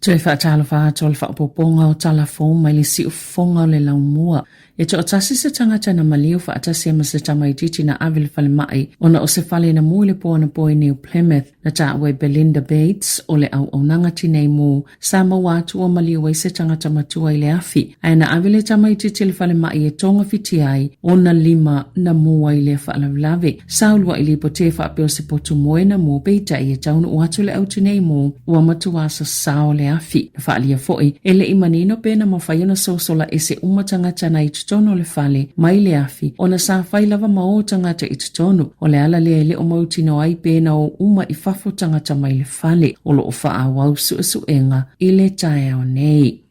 Toi whaatalo whaatol whaapoponga o Tala fōng mai le si ufonga o le laumua. E to atasi se tangata na maliu whaatasi ama se tamaititi na awele whale mai ona o se whale na mule po na po New Plymouth na tawe Belinda Bates o le au nanga tinei mo Sāmoa tua maliu ai se tangata matua i le afi. Ai na awele tamaititi le whale mai e tonga fiti ai o na lima na mua i le whaalawlawe. Saulua i le pote whaapeo se potu moe na mo beita i e taunu o atu le au tinei mo ua matua sa sao le afi. Na whaalia foi e le imanino pena mawhaiona sosola e se umatangata na tono le fale mai le afi ona sa fai lava mao tangata i tono o le ala le o mautino ai pena o uma i fafo tangata mai le fale o lo fa awau suenga i le tae o nei.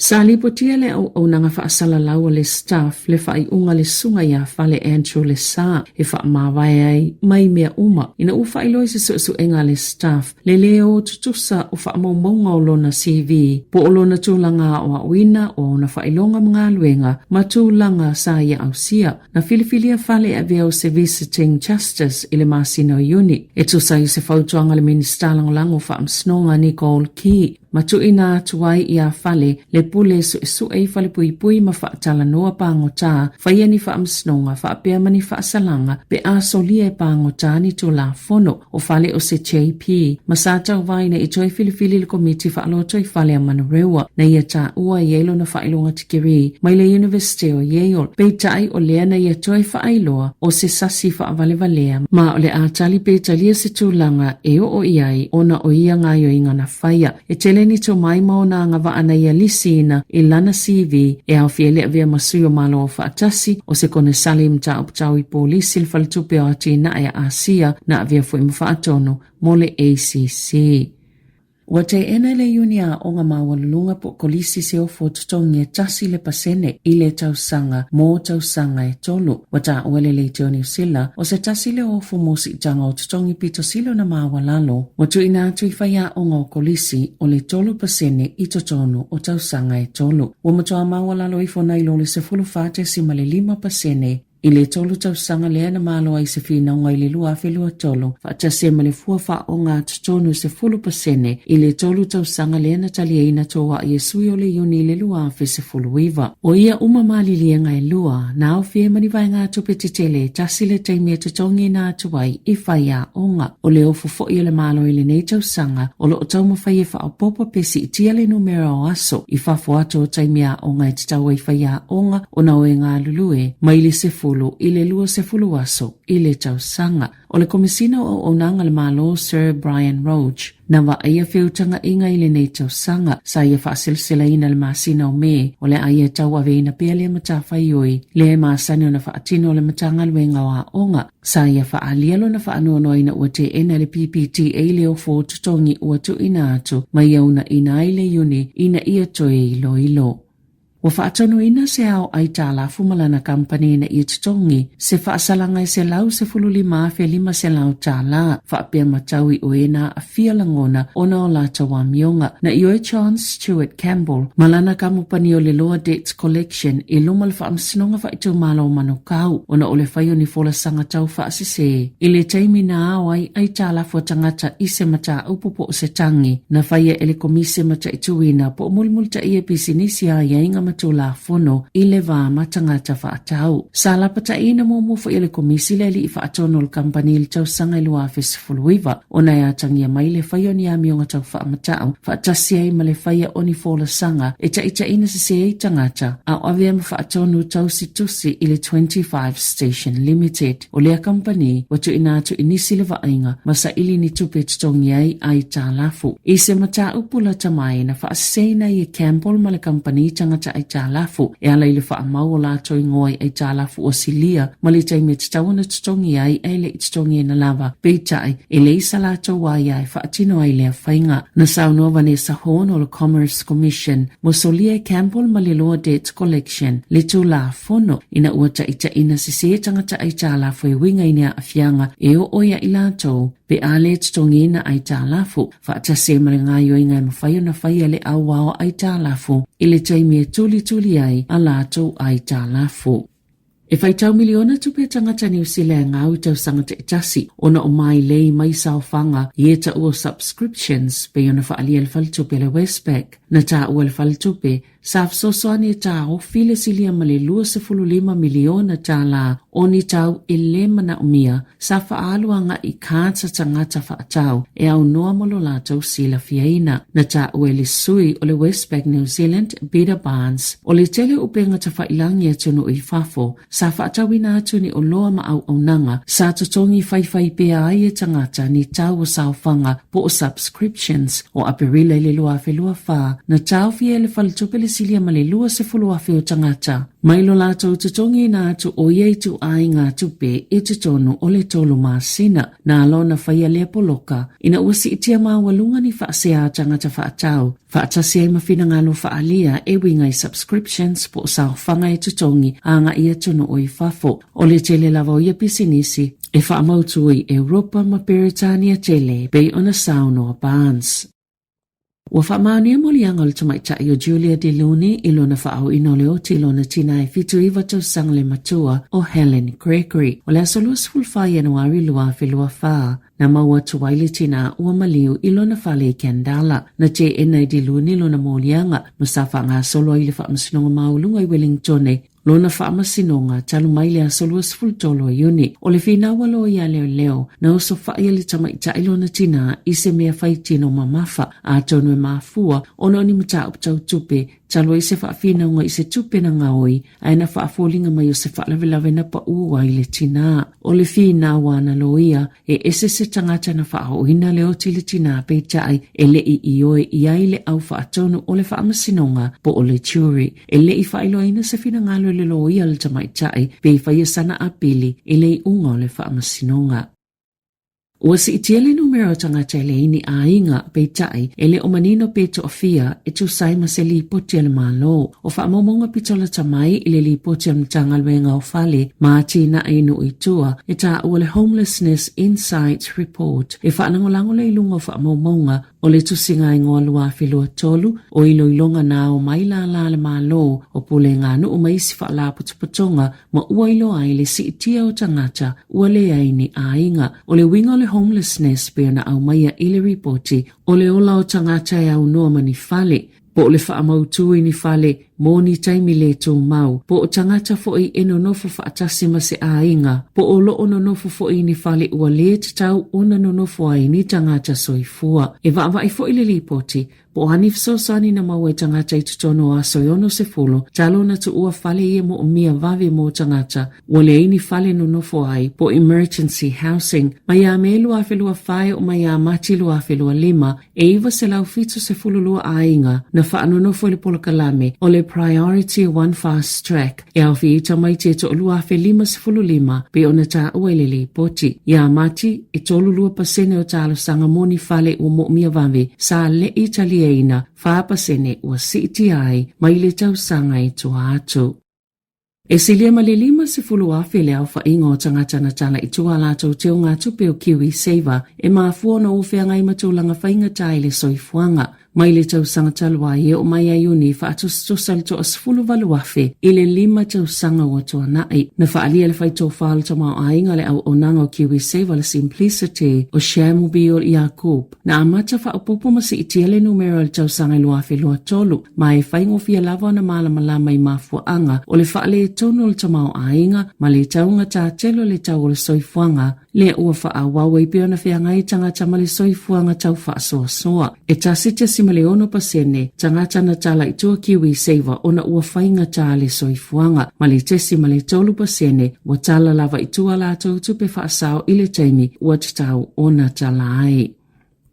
Sa lipotia le au nanga whaasala lau le staff le whai unga le sunga ia fale Andrew le sa e wha mawai ai mai mea uma. Ina u whai loi se suenga le staff le leo tutusa o wha maunga o lona CV po o lona tūlanga o awina o na whai longa mga luenga ma tūlanga sa ia au sia. Na filifilia fale a veo se visiting justice i le masino uni. E tusa i se whautuanga le ministalang lango wha amsnonga Nicole Key. Matu ina tuai ia fale le pule su ei fale pui ma whaatala noa pango tā whaia ni whaamsnonga whaapea mani whaasalanga pe a solia e pango tā ni tō la fono o fale o se JP ma sātau vaina i toi filifili le komiti whaalo toi fale a manarewa na ia tā ua ielo na whailonga tikiri mai le University o Yale pe tai o lea na ia toi whaailoa o se sasi whaavalevalea ma o le ātali pe talia se tūlanga e o iai ona o ia ngaio inga na whaia e tele ni to mai maona nga vaana ia lisina i lana CV e au fiele avea masuyo malo o whaatasi o se kone salim ta uptau i polisi il faltupe o ati na ea Asia na avea fui mwhaatono mole ACC. Wa te ena le unia o ngā mawalunga po kolisi se o fototongi e tasi le pasene i le tausanga mō tausanga e tolu. Wa ta uele le te o New Zealand o se tasi le ofu mosi tanga o tutongi pito silo na mawalalo. Wa tu ina atu i whaia o ngā kolisi o le tolu pasene i totonu o tausanga e tolu. Wa matua mawalalo i fona ilo le se fulu fate si male 5% i le tolu tausanga lea na malo ai se whina ngai le lua whelua tolu. Whaatase ma le fuawha o ngā tutonu se 10% i le tolu tausanga lea na tali eina toa i e sui o le uni le lua whe se fuluiva. O ia umamali lia ngai lua, na au fie mani vai ngā tupe te tele, tasi le teimea tutongi nā tuai i whaia o ngā. O le ofu fo i le malo i le nei tausanga, o lo o tau mawhai e wha o popa pesi i tia le numero o aso, i whafo ato o teimea o ngai te tau i whaia o ngā, o na oe ngā lulue, mai le se i le lua se fulu aso i le tausanga. O le komisina o onanga le malo Sir Brian Roach na wa aia whiutanga inga i le nei tausanga sa ia whaasilsila ina le masina o me o le aia tau aveina pia le matawhai oi le masani o na whaatino le matanga luenga wa onga sa ia whaalialo na whaanono ina ua te ena le PPTA le o fo tutongi ua tu ina atu mai auna ina i le uni ina ia toe ilo ilo. Wa whaatono ina se au ai Tala fumalana company na i tutongi se whaasalanga i se lau se fululi maafe 5 se lau Tala whaapea mataui o ena a fia langona ona o la tawa mionga na i oe Chance Stewart Campbell malana kamupani o le lower debts collection i lumal whaamsinonga whaitu malo manukau ona o le whaio ni fola sanga tau whaasise i le taimi na au ai Tala fua tangata i se mata upupo o se tangi na whaia ele komise mata i tuina po mulmulta i e pisinisi a iainga tula fono i le vā matangata whaatau. Sa lapata ina momo fo ile komisi le li i whaatono le kampani il tau sanga i lua fesifuluiva. Ona ia tangia mai le whaio ni amionga tau whaamatau. Whaatasia i ma le whaia oni fola sanga e ta ina se se i tangata. Au avea ma whaatono tau situsi i le 25 Station Limited. O lea kampani watu ina atu inisi le vainga masa ili ni tupe tutongi ai Talafu. I se mata upula tamai na whaaseina i Campbell ma le kampani tangata ai Talafu e ala i le whaamau o lato i ngoi ai Talafu o silia ma le taime titawana tutongi ai le tutongi na lava peitai e le isa lato wai ai whaatino ai lea whainga na saunua Vanessa Horn o le Commerce Commission mo solia Campbell ma le lower debt collection le tu la fono ina ua ina se tangata ai Talafu e winga ina afianga e o oia i lato pe ale tutongi na ai Talafu whaatase ma le ngaio inga e mawhaio na whaia le awao ai Talafu i le taime tuli ai a lato ai Talafu. E whai tau miliona tupe tangata New Zealand ngau tau sanga te itasi ona o mai lei mai saofanga i e ta ua subscriptions pe ona whaalia le faltupe le Westpac. Na ta ua le faltupe, sa afsosoani e ta o file silia ma le 25 miliona Tala o ni tau e le mana umia sa whaaluanga i kāta tangata whaatau e au noa molo lātou sila fiaina. Na ta ua le sui o le Westpac New Zealand Beda Barnes o le tele upenga ta whailangi atunu i fafo sa whaatawina atu ni o loa ma au aunanga sa totongi whaiwhai pea ai e tangata ni tau o saofanga po o subscriptions o aperila le lua whelua wha na tau fia le faltupe le silia ma le 25 o tangata. Mailo lātou totongi na atu o iei tu ai ngā tupe e tutonu o le tolu māsina na alona whaia le poloka ina uasi itia maa walunga ni whaasea tangata whaatau. Whaatasi ai mawhina ngalo whaalia e wingai subscriptions po saofanga e tutongi a ngā ia tunu o i fafo. O le tele lava o ia pisinisi e whaamautu i Europa ma Peritania tele bei ona Sāmoa Barnes. Ua whaamaunia molianga le tamaitai o Julia de Luni i lona whaau ino leo ti lona tina e fitu iwa tau sang le matua o Helen Gregory. O le asolua sfulwha Januari lua whelua wha. Na maua tuwaile tina ua maliu i lona whale i Kendala. Na te enai de Luni lona molianga no safa ngā solo i le whaamasinonga maulunga i Wellington lona whaamasinonga talu mai le asolua sfultolo i uni. O le whina walo i a leo na oso whaia le tamaitai lona tina i se mea whaitino mamafa a tonu e mafua ono ni mta uptau tupe talo i se whaafina unga i se tupe na ngaoi aina whaafolinga mai o se whaalavelave na pa ua i le tina. O le whina wana loia e ese se tangata na whaahoina leo ti le tina peitai e le i oe i ai le au whaatonu o le whaamasinonga po o le turi. E le i whailoina se whina ngalo le loia le tamaitai pe i whaia sana apili e le i unga o le whaamasinonga. Ua si itiele numero tangata ele ini a inga peitai ele o manino peto ofia e tu saima se li poti le malo. O whaamomonga pitola tamai ile li poti am tangalwenga o fale maati na inu itua e ta ua le Homelessness Insights Report. E whaanangolango le ilunga o whaamomonga o le tusinga ingoa lua whilua tolu o ilo ilonga na o maila la le malo o pule nganu o maisi whaala putupatonga ma ua ilo ai le si itia o tangata ua le aini a inga o le winga o le homelessness pe na au maia ile ripoti o le ola o tangata e au noa mani fale po le whaamautu i ni fale mo ni taimi le tō mau po o tangata fo i eno nofo whaatasi ma se a inga po o lo ono nofo fo i ni fale ua le tau ona no nofo ai ni tangata soifua e wa i fo i le ripoti po hanif so sani na mau e tangata i tutono a soyono se fulo talo na tu ua fale ie mo o mia vave mo tangata ua le ini fale no nofo ai po emergency housing mai a me lua whelua whae o mai a mati lua whelua lima e iwa se lau fitu se fulo lua a inga na whaano nofo le pola kalame o le priority one fast track e au fi ita mai te to lua whe lima se fulo lima pe ona ta ua le poti ia mati e tolu lua pasene o talo sanga moni fale o mo mia vave sa le itali eina whaapasene ua siti ai mai le tau sanga i tua atu. E silia ma le 50 afe le au whainga o tangata na Tala i tua lātou teo ngā tupe o Kiwi Saver e maafua na uwhea ngai matulanga whainga tai le soifuanga. Mai le tau sanga talua e o mai aiuni whaatustusal to asfulu valu afe i le 5 tau sanga o tua nai. Na whaalia le whaito whaal tamau ainga le au onanga o Kiwi Saver le Simplicity o Shamubi o Iakob. Na amata whaapopo masi i tiele numero le tau sanga lua afe lua tolu. Mai whaingo fia lava na malamalama i mafua anga o le whaale tono le tamau ainga ma le taunga tā telo le tau o le soifuanga le ua whaawawa i peona whiangai tangata ma le soifuanga tau whaasoasoa. E tasitia ma le ono pasene tangata na Tala i tua Kiwi Saver ona ua whainga tā le soifuanga ma le tesi ma le tolu pasene wa Tala lava i tua lātou tupe whaasao i le taimi ua tatau ona Tala ai.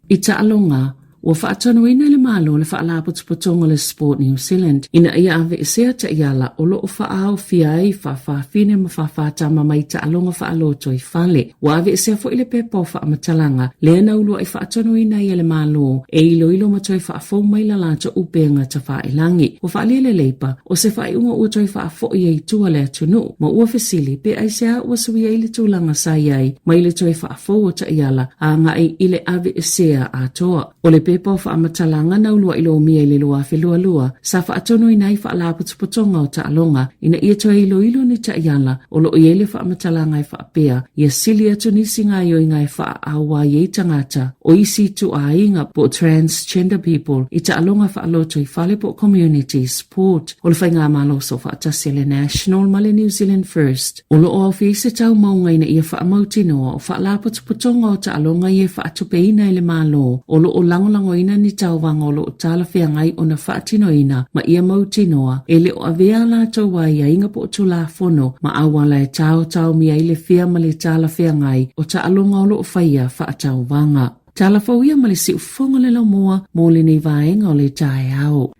I taalonga ua whaatonuina le malo le whaalaputupatonga le Sport New Zealand ina ia ave esea ta iala o loo whaao fiai whawhawhine ma whawhatama mai taalonga whaaloto i whale. Wa ave esea fo ile pepo whaamatalanga le na ulua i whaatonuina ia le malo e ilo matoi whaafou mai la lato upenga ta whaelangi. Wa whaalia le leipa o se whaeunga ua toi whaafo i ei tua le atunu ma ua fesili pe aisea ua suia ile tūlanga sa iai ma ile toi whaafou o ta iala a ngai ile ave esea a toa. O le pepa o whaamatalaanga na ulua ilo mia ile lua whelua sa whaatono inai whaalaputupotonga o Taalonga ina ia toa ilo ni Taiala o lo iele whaamatalanga i whaapea ia sili atu nisi ngai o ingai whaawa ye tangata o isi tu ainga po transgender people i Taalonga whaaloto i whale po community sport o le whainga malo so whaatasele national male New Zealand first o lo o awhise tau maunga ina ia whaamautinoa o whaalaputupotonga o Taalonga ia whaatupeina ile malo o lo o langolango ina ni tauwanga o lo o tala whiangai o na whaatino ina ma ia mautinoa ele o avea la tau wai a inga po tu la fono ma awala e tau mia ile whia ma le tala whiangai o Taalonga o lo o whaia whaatauwanga. Tala whauia ma le si ufonga le lau mua mo le nei vaenga o le tae au.